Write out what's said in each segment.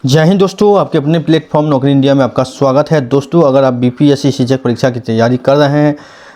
जय हिंद दोस्तों, आपके अपने प्लेटफॉर्म नौकरी इंडिया में आपका स्वागत है। दोस्तों, अगर आप बीपीएससी शिक्षक परीक्षा की तैयारी कर रहे हैं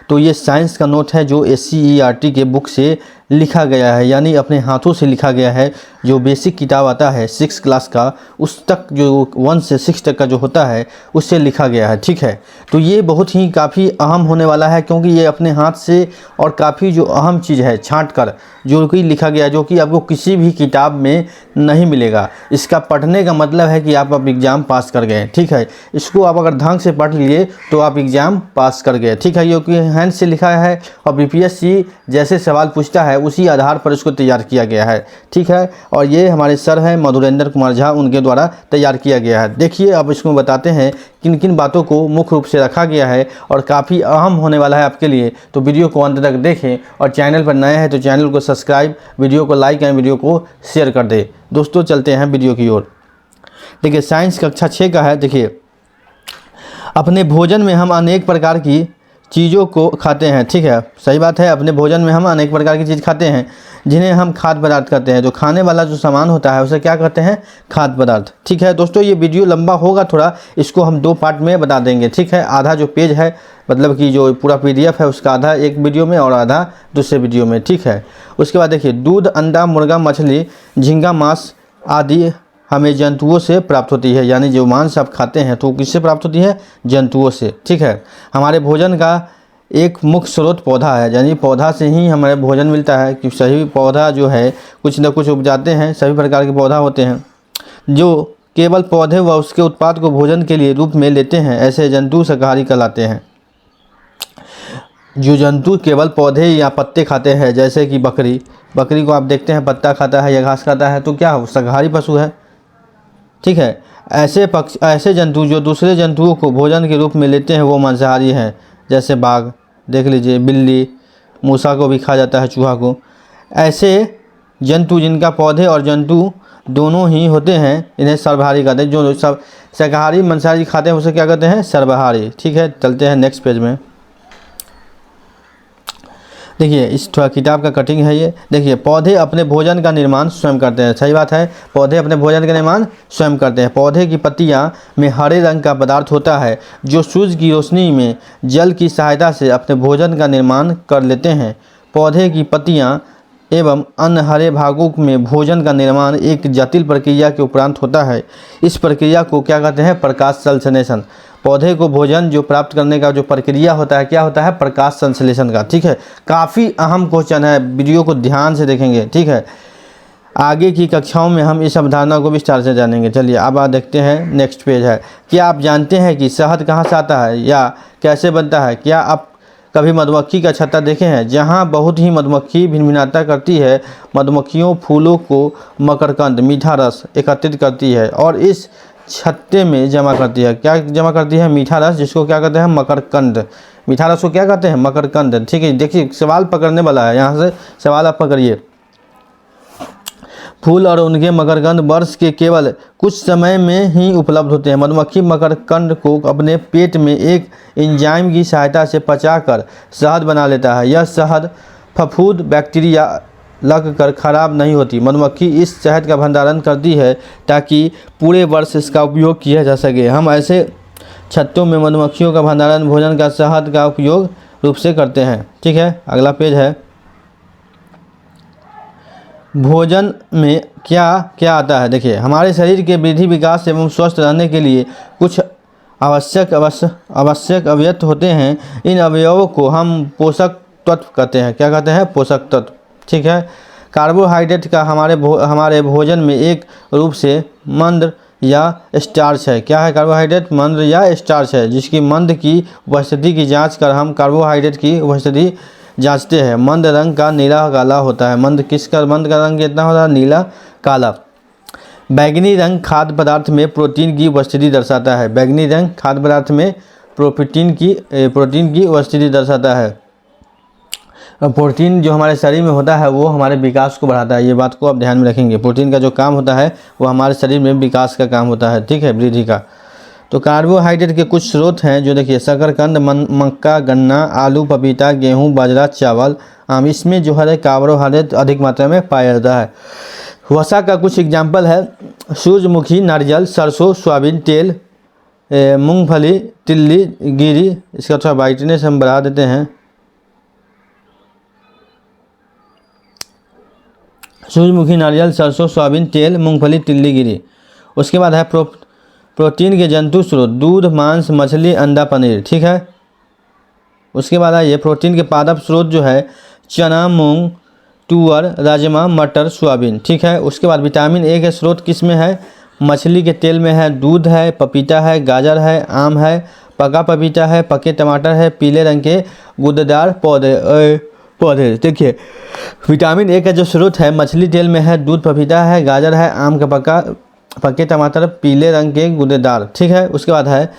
तो ये साइंस का नोट है जो एससीईआरटी के बुक से लिखा गया है, यानी अपने हाथों से लिखा गया है। जो बेसिक किताब आता है 6 क्लास का, उस तक जो 1 से 6 तक का जो होता है उससे लिखा गया है। ठीक है, तो ये बहुत ही काफ़ी अहम होने वाला है, क्योंकि ये अपने हाथ से और काफ़ी जो अहम चीज़ है छांट कर जो कि लिखा गया है, जो कि आपको किसी भी किताब में नहीं मिलेगा। इसका पढ़ने का मतलब है कि आप एग्ज़ाम पास कर गए। ठीक है, इसको आप अगर ढंग से पढ़ लिए तो आप एग्ज़ाम पास कर गए। ठीक है, क्योंकि हैंड से लिखा है और बीपीएससी जैसे सवाल पूछता है उसी आधार पर इसको तैयार किया गया है। ठीक है, और ये हमारे सर हैं मधुरेंद्र कुमार झा, उनके द्वारा तैयार किया गया है। देखिए, अब इसमें बताते हैं किन किन बातों को मुख्य रूप से रखा गया है और काफ़ी अहम होने वाला है आपके लिए। तो वीडियो को अंत तक देखें और चैनल पर नए हैं तो चैनल को सब्सक्राइब, वीडियो को लाइक एंड वीडियो को शेयर कर दें। दोस्तों, चलते हैं वीडियो की ओर। देखिए, साइंस कक्षा 6 का है। देखिए, अपने भोजन में हम अनेक प्रकार की चीज़ों को खाते हैं। ठीक है, सही बात है, अपने भोजन में हम अनेक प्रकार की चीज़ खाते हैं जिन्हें हम खाद्य पदार्थ कहते हैं। जो खाने वाला जो सामान होता है उसे क्या कहते हैं? खाद्य पदार्थ। ठीक है दोस्तों, ये वीडियो लंबा होगा थोड़ा, इसको हम 2 पार्ट में बता देंगे। ठीक है, आधा जो पेज है, मतलब कि जो पूरा पीडीएफ है उसका आधा एक वीडियो में और आधा दूसरे वीडियो में। ठीक है, उसके बाद देखिए, दूध, अंडा, मुर्गा, मछली, झींगा, मांस आदि हमें जंतुओं से प्राप्त होती है। यानी जो मांस आप खाते हैं तो किससे प्राप्त होती है? जंतुओं से। ठीक है, हमारे भोजन का एक मुख्य स्रोत पौधा है, यानी पौधा से ही हमें भोजन मिलता है। कि सभी पौधा जो है कुछ न कुछ उपजाते हैं, सभी प्रकार के पौधा होते हैं जो केवल पौधे व उसके उत्पाद को भोजन के लिए रूप में लेते हैं। ऐसे जंतु शाकाहारी कहलाते हैं। जो जंतु केवल पौधे या पत्ते खाते हैं, जैसे कि बकरी को आप देखते हैं पत्ता खाता है या घास खाता है, तो क्या शाकाहारी पशु है। ठीक है, ऐसे जंतु जो दूसरे जंतुओं को भोजन के रूप में लेते हैं वो मांसाहारी हैं। जैसे बाघ देख लीजिए, बिल्ली, मूसा को भी खा जाता है, चूहा को। ऐसे जंतु जिनका पौधे और जंतु दोनों ही होते हैं इन्हें सर्वहारी कहते हैं। जो सब शाकाहारी मांसाहारी खाते हैं उसे क्या कहते हैं? सर्वहारी। ठीक है, चलते हैं नेक्स्ट पेज में। देखिए, इस थोड़ा किताब का कटिंग है ये। देखिए, पौधे अपने भोजन का निर्माण स्वयं करते हैं। सही बात है, पौधे अपने भोजन का निर्माण स्वयं करते हैं। पौधे की पत्तियां में हरे रंग का पदार्थ होता है जो सूरज की रोशनी में जल की सहायता से अपने भोजन का निर्माण कर लेते हैं। पौधे की पत्तियां एवं अन्य हरे भागों में भोजन का निर्माण एक जटिल प्रक्रिया के उपरांत होता है। इस प्रक्रिया को क्या कहते हैं? प्रकाश संश्लेषण। पौधे को भोजन जो प्राप्त करने का जो प्रक्रिया होता है, क्या होता है? प्रकाश संश्लेषण का। ठीक है, काफ़ी अहम क्वेश्चन है, वीडियो को ध्यान से देखेंगे। ठीक है, आगे की कक्षाओं में हम इस अवधारणा को विस्तार से जानेंगे। चलिए अब आप देखते हैं, नेक्स्ट पेज है। क्या आप जानते हैं कि शहद कहाँ से आता है या कैसे बनता है? क्या आप कभी मधुमक्खी का छत्ता देखे हैं जहाँ बहुत ही मधुमक्खी भिनभिनाता करती है? मधुमक्खियों फूलों को मकरकंद मीठा रस एकत्रित करती है और इस छत्ते में जमा करती है। क्या जमा करती है? मीठा रस, जिसको क्या कहते हैं? मकरकंद। मीठा रस को क्या कहते हैं? मकरकंद। ठीक है, देखिए सवाल पकड़ने वाला है, यहाँ से सवाल आप पकड़िए। फूल और उनके मकरकंद वर्ष के केवल कुछ समय में ही उपलब्ध होते हैं। मधुमक्खी मकरकंद को अपने पेट में एक एंजाइम की सहायता से पचाकर शहद बना लेता है। यह शहद फफूंद बैक्टीरिया लगकर खराब नहीं होती। मधुमक्खी इस शहद का भंडारण करती है ताकि पूरे वर्ष इसका उपयोग किया जा सके। हम ऐसे छत्तों में मधुमक्खियों का भंडारण भोजन का शहद का उपयोग रूप से करते हैं। ठीक है, अगला पेज है। भोजन में क्या क्या आता है? देखिए, हमारे शरीर के वृद्धि, विकास एवं स्वस्थ रहने के लिए कुछ आवश्यक अवयव होते हैं। इन अवयवों को हम पोषक तत्व कहते हैं। क्या कहते हैं? पोषक तत्व। ठीक है, कार्बोहाइड्रेट का हमारे भोजन में एक रूप से मंद या स्टार्च है। क्या है कार्बोहाइड्रेट? मंद या स्टार्च है, जिसकी मंद की उपस्थिति की जांच कर हम कार्बोहाइड्रेट की उपस्थिति जांचते हैं। मंद रंग का नीला काला होता है। मंद का रंग कितना होता है? नीला काला। बैंगनी रंग खाद्य पदार्थ में प्रोटीन की उपस्थिति दर्शाता है। बैंगनी रंग खाद्य पदार्थ में प्रोटीन की उपस्थिति दर्शाता है। प्रोटीन जो हमारे शरीर में होता है वो हमारे विकास को बढ़ाता है। ये बात को आप ध्यान में रखेंगे। प्रोटीन का जो काम होता है वो हमारे शरीर में विकास का काम होता है। ठीक है, वृद्धि का। तो कार्बोहाइड्रेट के कुछ स्रोत हैं जो देखिए, शकरकंद, मक्का, गन्ना, आलू, पपीता, गेहूं, बाजरा, चावल, आम। इसमें जो है कार्बोहाइड्रेट अधिक मात्रा में पाया जाता है। वसा का कुछ एग्जाम्पल है, सूरजमुखी, नारियल, सरसों, सोयाबीन तेल, मूंगफली, तिल्ली, गिरी। इसका थोड़ा ब्राइटनेस हम बढ़ा देते हैं। सूरजमुखी, नारियल, सरसों, सोयाबीन तेल, मूंगफली, तिल्ली, गिरी। उसके बाद है प्रोटीन के जंतु स्रोत, दूध, मांस, मछली, अंडा, पनीर। ठीक है। उसके बाद है ये प्रोटीन के पादप स्रोत जो है चना, मूंग, तुअर, राजमा, मटर, सोयाबीन। ठीक है। उसके बाद विटामिन ए के स्रोत किस में है? मछली के तेल में है, दूध है, पपीता है, गाजर है, आम है, पका पपीता है, पके टमाटर है, पीले रंग के गूदेदार पौधे। देखिए विटामिन ए का जो स्रोत है मछली तेल में है, दूध, पपीता है, गाजर है, आम का पके टमाटर, पीले रंग के गूदेदार। ठीक है। उसके बाद है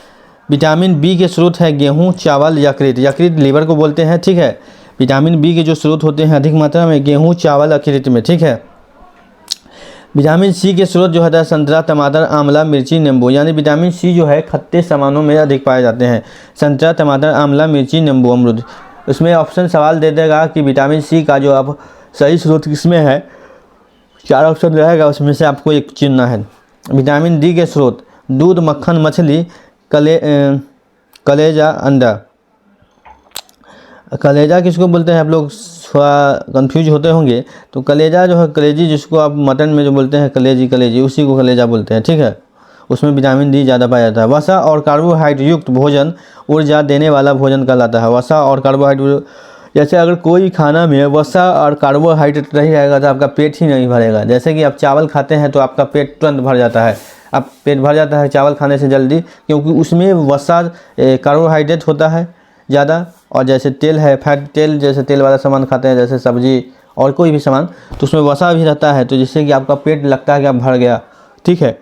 विटामिन बी के स्रोत है गेहूं, चावल, यकृत। यकृत लीवर को बोलते हैं। ठीक है। विटामिन बी के जो स्रोत होते हैं अधिक मात्रा में गेहूं, चावल, यकृत में। ठीक है। विटामिन सी के स्रोत जो है संतरा, टमाटर, आंवला, मिर्ची, नींबू। यानी विटामिन सी जो है खट्टे सामानों में अधिक पाए जाते हैं। संतरा, टमाटर, आंवला, मिर्ची, नींबू, अमरूद। उसमें ऑप्शन सवाल दे देगा कि विटामिन सी का जो आप सही स्रोत किसमें है, 4 ऑप्शन रहेगा, उसमें से आपको एक चुनना है। विटामिन डी के स्रोत दूध, मक्खन, मछली, कलेजा, अंडा। कलेजा किसको बोलते हैं आप लोग थोड़ा कंफ्यूज होते होंगे। तो कलेजा जो है कलेजी, जिसको आप मटन में जो बोलते हैं कलेजी, उसी को कलेजा बोलते हैं। ठीक है। उसमें विटामिन डी ज़्यादा पाया जाता है। वसा और कार्बोहाइड्रेट युक्त भोजन ऊर्जा देने वाला भोजन कहलाता है। वसा और कार्बोहाइड्रेट, जैसे अगर कोई खाना में वसा और कार्बोहाइड्रेट नहीं रहेगा तो आपका पेट ही नहीं भरेगा। जैसे कि आप चावल खाते हैं तो आपका पेट तुरंत भर जाता है। आप पेट भर जाता है चावल खाने से जल्दी, क्योंकि उसमें वसा कार्बोहाइड्रेट होता है ज़्यादा। और जैसे तेल है, फैट तेल, जैसे तेल वाला सामान खाते हैं जैसे सब्जी और कोई भी सामान, तो उसमें वसा भी रहता है, तो जिससे कि आपका पेट लगता है कि आप भर गया। ठीक है।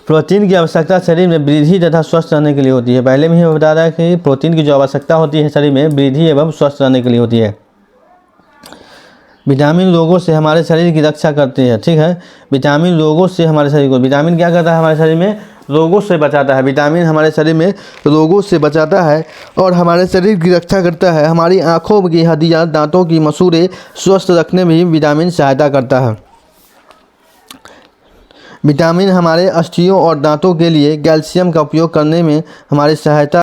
प्रोटीन की आवश्यकता शरीर में वृद्धि तथा स्वस्थ रहने के लिए होती है। पहले में ही बता रहा है कि प्रोटीन की जो आवश्यकता होती है शरीर में वृद्धि एवं स्वस्थ रहने के लिए होती है। विटामिन रोगों से हमारे शरीर की रक्षा करती है। ठीक है। विटामिन रोगों से हमारे शरीर को, विटामिन क्या करता है हमारे शरीर में? रोगों से बचाता है। विटामिन हमारे शरीर में रोगों से बचाता है और हमारे शरीर की रक्षा करता है। हमारी आँखों की हड्डियाँ, दांतों की मसूड़े स्वस्थ रखने में भी विटामिन सहायता करता है। विटामिन हमारे अस्थियों और दांतों के लिए कैल्शियम का उपयोग करने में हमारी सहायता